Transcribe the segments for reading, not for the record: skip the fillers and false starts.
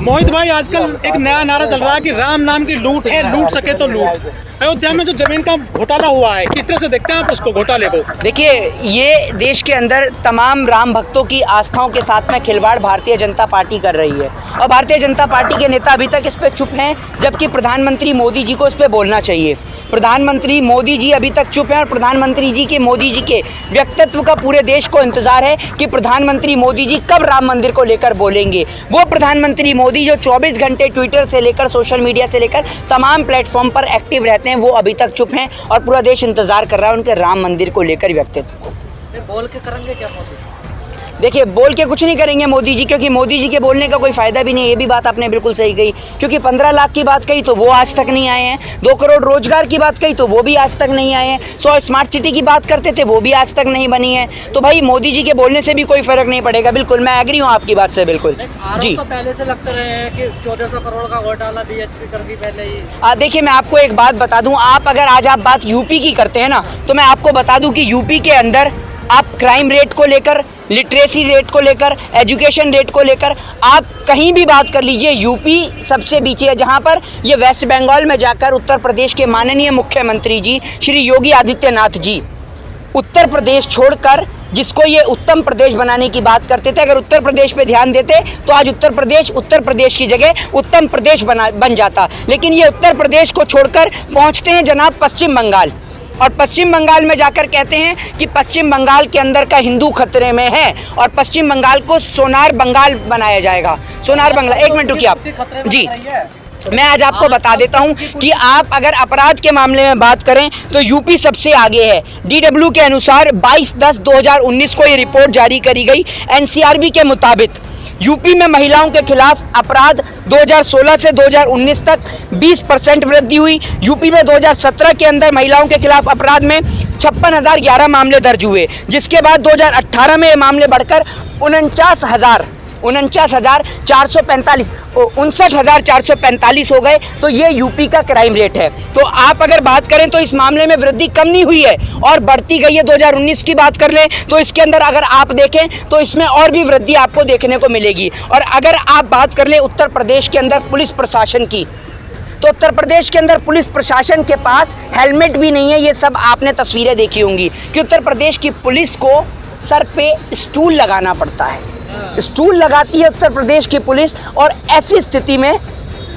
मोहित भाई, आजकल एक नया नारा चल रहा है कि राम नाम की लूट है, लूट सके तो लूट। अयोध्या में जो जमीन का घोटाला हुआ है, किस तरह से देखते हैं आप उसको, घोटाले को? देखिए, ये देश के अंदर तमाम राम भक्तों की आस्थाओं के साथ में खिलवाड़ भारतीय जनता पार्टी कर रही है और भारतीय जनता पार्टी के नेता अभी तक इस पे चुप हैं, जबकि प्रधानमंत्री मोदी जी को इस पे बोलना चाहिए। प्रधानमंत्री मोदी जी अभी तक चुप हैं और प्रधानमंत्री जी के मोदी जी के व्यक्तित्व का पूरे देश को इंतजार है कि प्रधानमंत्री मोदी जी कब राम मंदिर को लेकर बोलेंगे। वो प्रधानमंत्री मोदी जो 24 घंटे ट्विटर से लेकर सोशल मीडिया से लेकर तमाम प्लेटफॉर्म पर एक्टिव रहते हैं, वो अभी तक चुप हैं और पूरा देश इंतजार कर रहा है उनके राम मंदिर को लेकर व्यक्तित्व को। बोल के करेंगे क्या? देखिए, बोल के कुछ नहीं करेंगे मोदी जी, क्योंकि मोदी जी के बोलने का कोई फ़ायदा भी नहीं है। ये भी बात आपने बिल्कुल सही कही, क्योंकि 15 लाख की बात कही तो वो आज तक नहीं आए हैं, 2 करोड़ रोजगार की बात कही तो वो भी आज तक नहीं आए हैं, 100 स्मार्ट सिटी की बात करते थे वो भी आज तक नहीं बनी है। तो भाई मोदी जी के बोलने से भी कोई फ़र्क नहीं पड़ेगा। बिल्कुल मैं एग्री हूँ आपकी बात से, बिल्कुल जी। तो पहले से लगते रहे हैं कि 1400 करोड़ का घोटाला बीएचपी कर दी पहले ही। देखिए, मैं आपको एक बात बता दूँ, अगर आज आप बात यूपी की करते हैं ना, तो मैं आपको बता दूँ कि यूपी के अंदर आप क्राइम रेट को लेकर, लिटरेसी रेट को लेकर, एजुकेशन रेट को लेकर आप कहीं भी बात कर लीजिए, यूपी सबसे पीछे है। जहां पर ये वेस्ट बंगाल में जाकर उत्तर प्रदेश के माननीय मुख्यमंत्री जी श्री योगी आदित्यनाथ जी उत्तर प्रदेश छोड़कर, जिसको ये उत्तम प्रदेश बनाने की बात करते थे, अगर उत्तर प्रदेश पे ध्यान देते तो आज उत्तर प्रदेश की जगह उत्तम प्रदेश बन जाता। लेकिन ये उत्तर प्रदेश को छोड़कर पहुँचते हैं जनाब पश्चिम बंगाल, और पश्चिम बंगाल में जाकर कहते हैं कि पश्चिम बंगाल के अंदर का हिंदू खतरे में है और पश्चिम बंगाल को सोनार बंगाल बनाया जाएगा। सोनार बंगाल, एक मिनट रुकिए आप जी, मैं आज आपको बता देता हूं कि आप अगर अपराध के मामले में बात करें तो यूपी सबसे आगे है। डीडब्ल्यू के अनुसार 22/10/2019 को ये रिपोर्ट जारी करी गई। एनसीआरबी के मुताबिक यूपी में महिलाओं के खिलाफ अपराध 2016 से 2019 तक 20% वृद्धि हुई। यूपी में 2017 के अंदर महिलाओं के खिलाफ अपराध में 56,011 मामले दर्ज हुए, जिसके बाद 2018 में ये मामले बढ़कर 59,445 हो गए। तो ये यूपी का क्राइम रेट है। तो आप अगर बात करें तो इस मामले में वृद्धि कम नहीं हुई है और बढ़ती गई है। 2019 की बात कर लें तो इसके अंदर अगर आप देखें तो इसमें और भी वृद्धि आपको देखने को मिलेगी। और अगर आप बात कर लें उत्तर प्रदेश के अंदर पुलिस प्रशासन की, तो उत्तर प्रदेश के अंदर पुलिस प्रशासन के पास हेलमेट भी नहीं है। ये सब आपने तस्वीरें देखी होंगी कि उत्तर प्रदेश की पुलिस को सर पे स्टूल लगाना पड़ता है, स्टूल लगाती है उत्तर प्रदेश की पुलिस। और ऐसी स्थिति में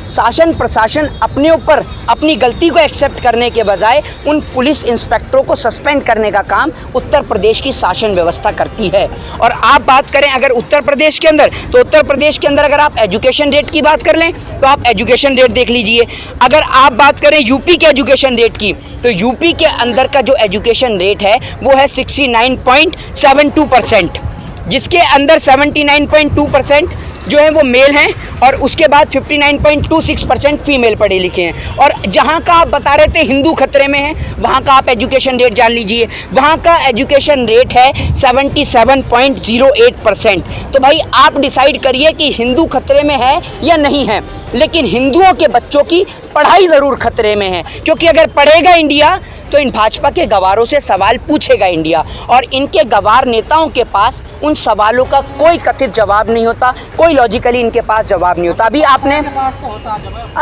शासन प्रशासन अपने ऊपर अपनी गलती को एक्सेप्ट करने के बजाय उन पुलिस इंस्पेक्टरों को सस्पेंड करने का काम उत्तर प्रदेश की शासन व्यवस्था करती है। और आप बात करें अगर उत्तर प्रदेश के अंदर, तो उत्तर प्रदेश के अंदर अगर आप एजुकेशन रेट की बात कर लें तो आप एजुकेशन रेट देख लीजिए। अगर आप बात करें यूपी के एजुकेशन रेट की, तो यूपी के अंदर का जो एजुकेशन रेट है वो है 69.72%, जिसके अंदर 79.2% जो है वो मेल हैं और उसके बाद 59.26% फीमेल पढ़े लिखे हैं। और जहाँ का आप बता रहे थे हिंदू खतरे में है, वहाँ का आप एजुकेशन रेट जान लीजिए, वहाँ का एजुकेशन रेट है 77.08%। तो भाई आप डिसाइड करिए कि हिंदू खतरे में है या नहीं है। लेकिन हिंदुओं के बच्चों की पढ़ाई ज़रूर खतरे में है, क्योंकि अगर पढ़ेगा इंडिया तो इन भाजपा के गवारों से सवाल पूछेगा इंडिया, और इनके गवार नेताओं के पास उन सवालों का कोई कथित जवाब नहीं होता, कोई लॉजिकली इनके पास जवाब नहीं होता। अभी आपने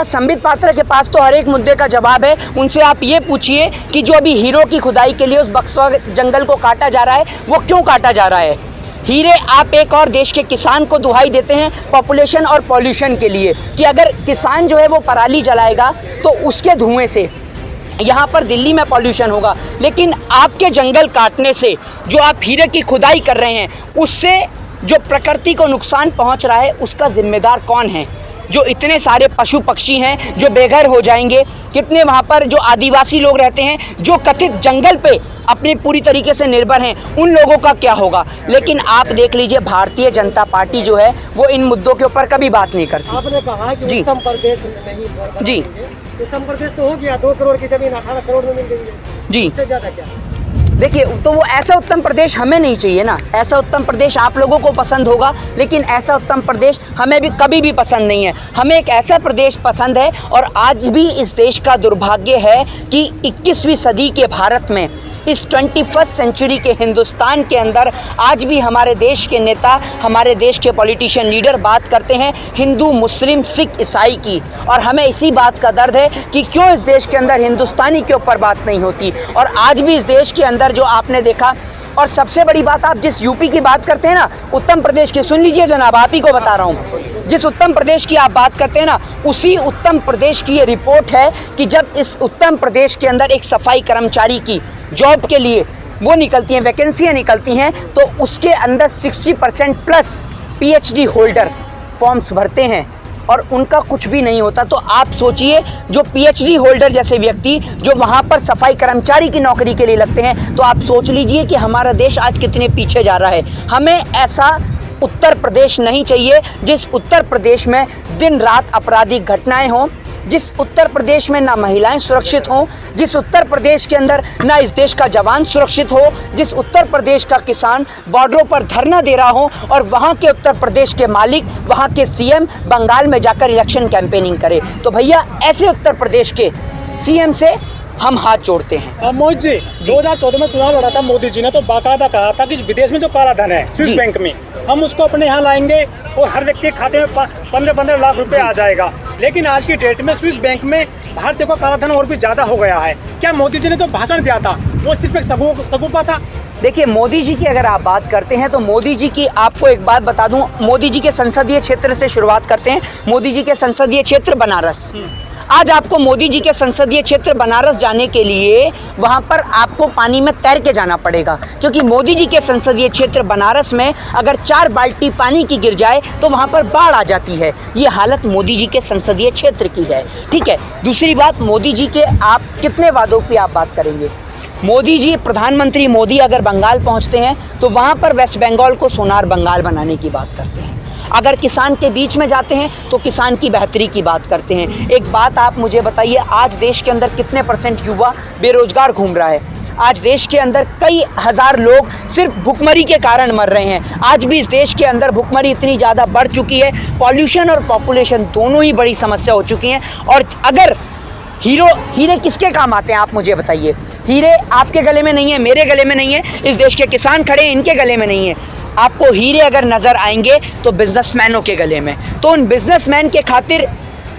संबित पात्रा के पास तो हर एक मुद्दे का जवाब है। उनसे आप ये पूछिए कि जो अभी हीरो की खुदाई के लिए उस बक्सवा जंगल को काटा जा रहा है, वो क्यों काटा जा रहा है? हीरे आप एक और देश के किसान को दुहाई देते हैं पॉपुलेशन और पॉल्यूशन के लिए, कि अगर किसान जो है वो पराली जलाएगा तो उसके धुएं से यहाँ पर दिल्ली में पॉल्यूशन होगा। लेकिन आपके जंगल काटने से जो आप हीरे की खुदाई कर रहे हैं, उससे जो प्रकृति को नुकसान पहुँच रहा है, उसका जिम्मेदार कौन है? जो इतने सारे पशु पक्षी हैं जो बेघर हो जाएंगे, कितने वहाँ पर जो आदिवासी लोग रहते हैं जो कथित जंगल पे अपनी पूरी तरीके से निर्भर हैं, उन लोगों का क्या होगा? लेकिन आप देख लीजिए भारतीय जनता पार्टी जो है वो इन मुद्दों के ऊपर कभी बात नहीं करती। आपने कहा कि उत्तर प्रदेश नहीं जी, उत्तर प्रदेश तो हो गया, 2 करोड़ की जमीन 18 करोड़ में मिल गई है जी, इससे ज़्यादा क्या? देखिए, तो वो ऐसा उत्तम प्रदेश हमें नहीं चाहिए ना। ऐसा उत्तम प्रदेश आप लोगों को पसंद होगा, लेकिन ऐसा उत्तम प्रदेश हमें भी कभी भी पसंद नहीं है। हमें एक ऐसा प्रदेश पसंद है, और आज भी इस देश का दुर्भाग्य है कि 21वीं सदी के भारत में इस 21st सेंचुरी के हिंदुस्तान के अंदर आज भी हमारे देश के नेता, हमारे देश के पॉलिटिशियन लीडर बात करते हैं हिंदू, मुस्लिम, सिख, ईसाई की। और हमें इसी बात का दर्द है कि क्यों इस देश के अंदर हिंदुस्तानी के ऊपर बात नहीं होती। और आज भी इस देश के अंदर जो आपने देखा, और सबसे बड़ी बात, आप जिस यूपी की बात करते हैं ना, उत्तर प्रदेश की, सुन लीजिए जनाब, आप ही को बता रहा हूँ, जिस उत्तर प्रदेश की आप बात करते हैं ना, उसी उत्तर प्रदेश की ये रिपोर्ट है कि जब इस उत्तर प्रदेश के अंदर एक सफाई कर्मचारी की जॉब के लिए वो निकलती हैं, वैकेंसियाँ निकलती हैं, तो उसके अंदर 60% प्लस PhD होल्डर फॉर्म्स भरते हैं और उनका कुछ भी नहीं होता। तो आप सोचिए, जो PhD होल्डर जैसे व्यक्ति जो वहाँ पर सफाई कर्मचारी की नौकरी के लिए लगते हैं, तो आप सोच लीजिए कि हमारा देश आज कितने पीछे जा रहा है। हमें ऐसा उत्तर प्रदेश नहीं चाहिए जिस उत्तर प्रदेश में दिन रात आपराधिक घटनाएं हों, जिस उत्तर प्रदेश में ना महिलाएं सुरक्षित हों, जिस उत्तर प्रदेश के अंदर ना इस देश का जवान सुरक्षित हो, जिस उत्तर प्रदेश का किसान बॉर्डरों पर धरना दे रहा हो और वहाँ के उत्तर प्रदेश के मालिक, वहाँ के CM बंगाल में जाकर इलेक्शन कैंपेनिंग करे। तो भैया ऐसे उत्तर प्रदेश के CM से हम हाथ जोड़ते हैं। मोहित जी, 2014 में चुनाव लड़ा था मोदी जी ने, तो बाकायदा कहा था कि विदेश में जो काला धन है स्विस बैंक में, हम उसको अपने यहाँ लाएंगे और हर व्यक्ति के खाते में 15-15 लाख रुपए आ जाएगा। लेकिन आज की डेट में स्विस बैंक में भारतीयों का काला धन और भी ज्यादा हो गया है। क्या मोदी जी ने जो भाषण दिया था वो सिर्फ एक सगुफा था? देखिए, मोदी जी की अगर आप बात करते हैं तो मोदी जी की आपको एक बात बता दूं, मोदी जी के संसदीय क्षेत्र से शुरुआत करते हैं। मोदी जी के संसदीय क्षेत्र बनारस। आज आपको मोदी जी के संसदीय क्षेत्र बनारस जाने के लिए वहां पर आपको पानी में तैर के जाना पड़ेगा, क्योंकि मोदी जी के संसदीय क्षेत्र बनारस में अगर 4 बाल्टी पानी की गिर जाए तो वहां पर बाढ़ आ जाती है। ये हालत मोदी जी के संसदीय क्षेत्र की है। ठीक है, दूसरी बात, मोदी जी के आप कितने वादों की आप बात करेंगे? मोदी जी, प्रधानमंत्री मोदी अगर बंगाल पहुंचते हैं तो वहां पर वेस्ट बंगाल को सोनार बंगाल बनाने की बात करते हैं। अगर किसान के बीच में जाते हैं तो किसान की बेहतरी की बात करते हैं। एक बात आप मुझे बताइए, आज देश के अंदर कितने % युवा बेरोजगार घूम रहा है? आज देश के अंदर कई हज़ार लोग सिर्फ भुखमरी के कारण मर रहे हैं। आज भी इस देश के अंदर भुखमरी इतनी ज़्यादा बढ़ चुकी है, पॉल्यूशन और पॉपुलेशन दोनों ही बड़ी समस्या हो चुकी हैं। और अगर हीरे किसके काम आते हैं आप मुझे बताइए? हीरे आपके गले में नहीं है, मेरे गले में नहीं है, इस देश के किसान खड़े हैं इनके गले में नहीं है। आपको हीरे अगर नज़र आएंगे तो बिजनेसमैनों के गले में। तो उन बिजनेसमैन के खातिर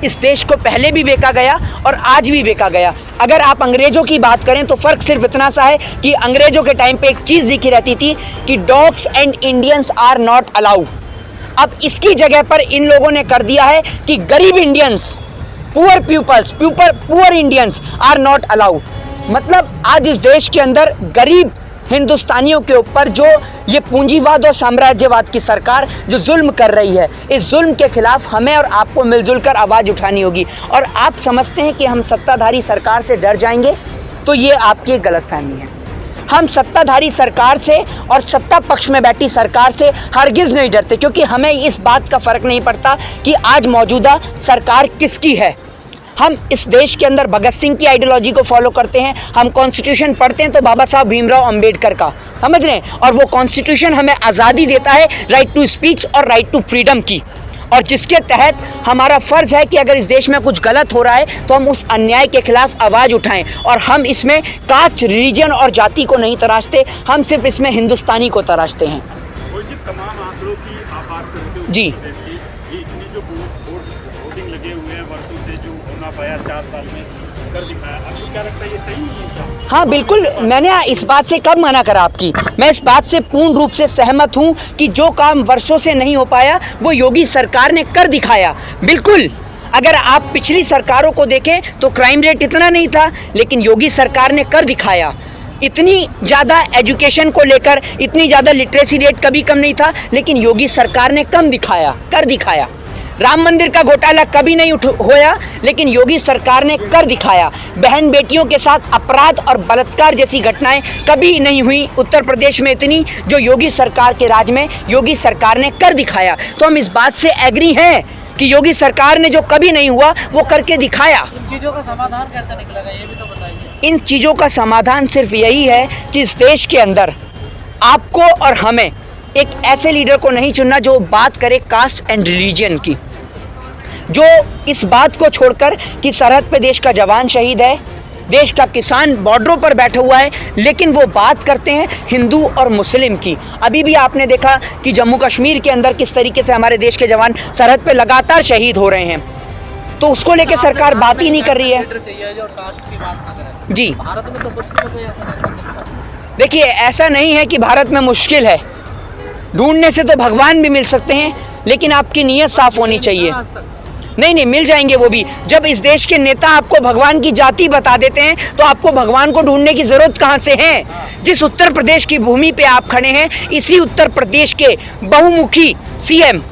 इस देश को पहले भी बेचा गया और आज भी बेचा गया। अगर आप अंग्रेज़ों की बात करें तो फ़र्क सिर्फ इतना सा है कि अंग्रेज़ों के टाइम पे एक चीज़ लिखी रहती थी कि dogs and Indians are not allowed. अब इसकी जगह पर इन लोगों ने कर दिया है कि गरीब Indians, poor Indians are not allowed. मतलब आज इस देश के अंदर गरीब हिंदुस्तानियों के ऊपर जो ये पूंजीवाद और साम्राज्यवाद की सरकार जो जुल्म कर रही है, इस जुल्म के खिलाफ हमें और आपको मिलजुल कर आवाज़ उठानी होगी। और आप समझते हैं कि हम सत्ताधारी सरकार से डर जाएंगे, तो ये आपकी एक गलतफहमी है। हम सत्ताधारी सरकार से और सत्ता पक्ष में बैठी सरकार से हरगिज़ नहीं डरते, क्योंकि हमें इस बात का फ़र्क नहीं पड़ता कि आज मौजूदा सरकार किसकी है। हम इस देश के अंदर भगत सिंह की आइडियोलॉजी को फॉलो करते हैं। हम कॉन्स्टिट्यूशन पढ़ते हैं तो बाबा साहब भीमराव अंबेडकर का, समझ रहे हैं, और वो कॉन्स्टिट्यूशन हमें आज़ादी देता है, राइट टू स्पीच और राइट टू फ्रीडम की, और जिसके तहत हमारा फ़र्ज़ है कि अगर इस देश में कुछ गलत हो रहा है तो हम उस अन्याय के खिलाफ आवाज़ उठाएं। और हम इसमें कास्ट, रिलीजन और जाति को नहीं तराशते, हम सिर्फ इसमें हिंदुस्तानी को तराशते हैं। तमाम आंकड़ों की आप बात करें जी, इतनी जो वोटिंग लगे हुए हैं वर्षों से, जो होना पाया 4 साल में कर दिखाया, आपको क्या लगता है ये सही है? हाँ बिल्कुल, मैंने इस बात से कब मना करा आपकी? मैं इस बात से पूर्ण रूप से सहमत हूँ कि जो काम वर्षों से नहीं हो पाया वो योगी सरकार ने कर दिखाया। बिल्कुल, अगर आप पिछली सरकारों को देखें तो क्राइम रेट इतना नहीं था, लेकिन योगी सरकार ने कर दिखाया। इतनी ज़्यादा एजुकेशन को लेकर इतनी ज़्यादा लिटरेसी रेट कभी कम नहीं था, लेकिन योगी सरकार ने कर दिखाया। राम मंदिर का घोटाला कभी नहीं होया, लेकिन योगी सरकार ने कर दिखाया। बहन बेटियों के साथ अपराध और बलात्कार जैसी घटनाएं कभी नहीं हुई उत्तर प्रदेश में इतनी, जो योगी सरकार के राज में योगी सरकार ने कर दिखाया। तो हम इस बात से एग्री हैं कि योगी सरकार ने जो कभी नहीं हुआ वो करके दिखाया। इन चीज़ों का समाधान कैसे निकलेगा ये भी तो बताइए। इन चीज़ों का समाधान सिर्फ यही है कि इस देश के अंदर आपको और हमें एक ऐसे लीडर को नहीं चुनना जो बात करे कास्ट एंड रिलीजन की, जो इस बात को छोड़कर कि सरहद पे देश का जवान शहीद है, देश का किसान बॉर्डरों पर बैठा हुआ है, लेकिन वो बात करते हैं हिंदू और मुस्लिम की। अभी भी आपने देखा कि जम्मू कश्मीर के अंदर किस तरीके से हमारे देश के जवान सरहद पे लगातार शहीद हो रहे हैं, तो उसको लेके सरकार बात ही नहीं कर रही है। चाहिए जो कास्ट की बात ना करें। जी, भारत में तो मुस्लिम कोई ऐसा नेता नहीं। देखिए ऐसा नहीं है कि भारत में मुश्किल है, ढूंढने से तो भगवान भी मिल सकते हैं, लेकिन आपकी नीयत साफ होनी चाहिए। आज तक नहीं, मिल जाएंगे वो भी। जब इस देश के नेता आपको भगवान की जाति बता देते हैं, तो आपको भगवान को ढूंढने की जरूरत कहाँ से है? जिस उत्तर प्रदेश की भूमि पे आप खड़े हैं, इसी उत्तर प्रदेश के बहुमुखी सीएम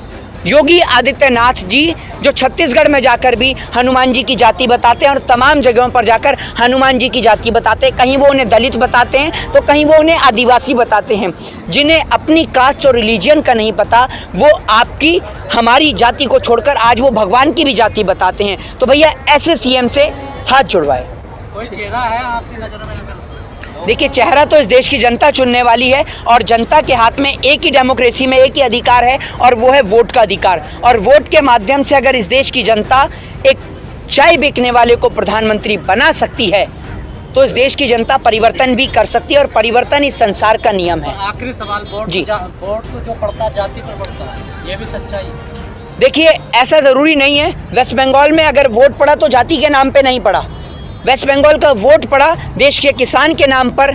योगी आदित्यनाथ जी, जो छत्तीसगढ़ में जाकर भी हनुमान जी की जाति बताते हैं और तमाम जगहों पर जाकर हनुमान जी की जाति बताते हैं, कहीं वो उन्हें दलित बताते हैं तो कहीं वो उन्हें आदिवासी बताते हैं। जिन्हें अपनी कास्ट और रिलीजन का नहीं पता, वो आपकी हमारी जाति को छोड़कर आज वो भगवान की भी जाति बताते हैं। तो भैया ऐसे सीएम से हाथ जुड़वाए। कोई चेहरा है आपकी नज़र में? देखिए, चेहरा तो इस देश की जनता चुनने वाली है और जनता के हाथ में एक ही डेमोक्रेसी में एक ही अधिकार है और वो है वोट का अधिकार। और वोट के माध्यम से अगर इस देश की जनता एक चाय बेचने वाले को प्रधानमंत्री बना सकती है, तो इस देश की जनता परिवर्तन भी कर सकती है और परिवर्तन इस संसार का नियम है। आखिरी सवाल, वोट जी। वोट तो जो पड़ता है जाति पर पड़ता है, ये भी सच्चाई है? देखिए, ऐसा ज़रूरी नहीं है। वेस्ट बंगाल में अगर वोट पड़ा तो जाति के नाम पे नहीं पड़ा। वेस्ट बंगाल का वोट पड़ा देश के किसान के नाम पर,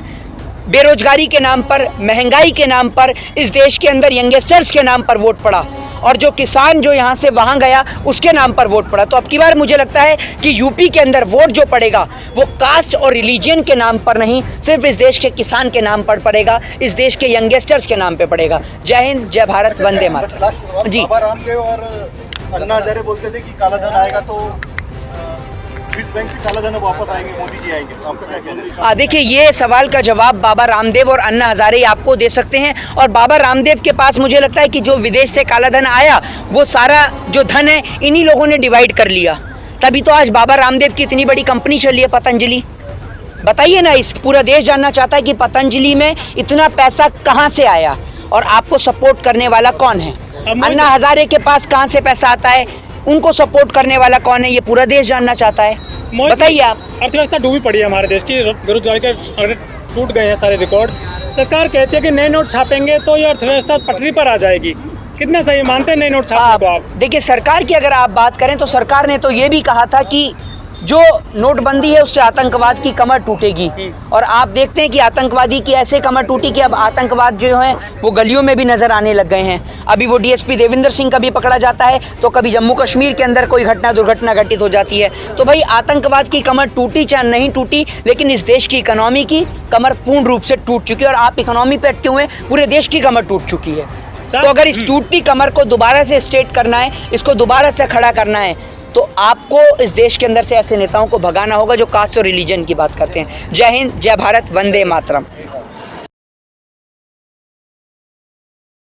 बेरोजगारी के नाम पर, महंगाई के नाम पर, इस देश के अंदर यंगस्टर्स के नाम पर वोट पड़ा और जो किसान जो यहाँ से वहाँ गया उसके नाम पर वोट पड़ा। तो अब की बार मुझे लगता है कि यूपी के अंदर वोट जो पड़ेगा वो कास्ट और रिलीजन के नाम पर नहीं, सिर्फ इस देश के किसान के नाम पर पड़ेगा, इस देश के यंगस्टर्स के नाम पे पड़ेगा। जय हिंद, जय भारत, वंदे मातरम। जी, बाबा रामदेव और अन्ना हजारे बोलते थे कि काला धन आएगा तो स्विस बैंक से काला धन वापस आएंगे, मोदी जी आएंगे, तो आपका क्या कहना है? देखिए, ये सवाल का जवाब बाबा रामदेव और अन्ना हजारे आपको दे सकते हैं। और बाबा रामदेव के पास मुझे लगता है कि जो विदेश से काला धन आया, वो सारा जो धन है इन्हीं लोगों ने डिवाइड कर लिया। तभी तो आज बाबा रामदेव की इतनी बड़ी कंपनी चल रही है, पतंजलि। बताइए ना, इस पूरा देश जानना चाहता है कि पतंजलि में इतना पैसा कहाँ से आया और आपको सपोर्ट करने वाला कौन है। अन्ना हजारे के पास कहाँ से पैसा आता है, उनको सपोर्ट करने वाला कौन है, ये पूरा देश जानना चाहता है। बताइए आप। अर्थव्यवस्था डूबी पड़ी है हमारे देश की, बेरोजगारी के टूट गए हैं सारे रिकॉर्ड। सरकार कहती है कि नए नोट छापेंगे तो ये अर्थव्यवस्था पटरी पर आ जाएगी। कितना सही मानते हैं नए नोट छापने को आप? देखिए, सरकार की अगर आप बात करें तो सरकार ने तो ये भी कहा था कि जो नोटबंदी है उससे आतंकवाद की कमर टूटेगी, और आप देखते हैं कि आतंकवादी की ऐसे कमर टूटी कि अब आतंकवाद जो है वो गलियों में भी नजर आने लग गए हैं। अभी वो डीएसपी देविंदर सिंह कभी पकड़ा जाता है तो कभी जम्मू कश्मीर के अंदर कोई दुर्घटना घटित हो जाती है। तो भाई, आतंकवाद की कमर टूटी चाहे नहीं टूटी, लेकिन इस देश की इकोनॉमी की कमर पूर्ण रूप से टूट चुकी है। और आप इकोनॉमी पे अटके हुए, पूरे देश की कमर टूट चुकी है। तो अगर इस टूटती कमर को दोबारा से स्ट्रेट करना है, इसको दोबारा से खड़ा करना है, तो आपको इस देश के अंदर से ऐसे नेताओं को भगाना होगा जो कास्ट और रिलीजन की बात करते हैं। जय हिंद, जय भारत, वंदे मातरम।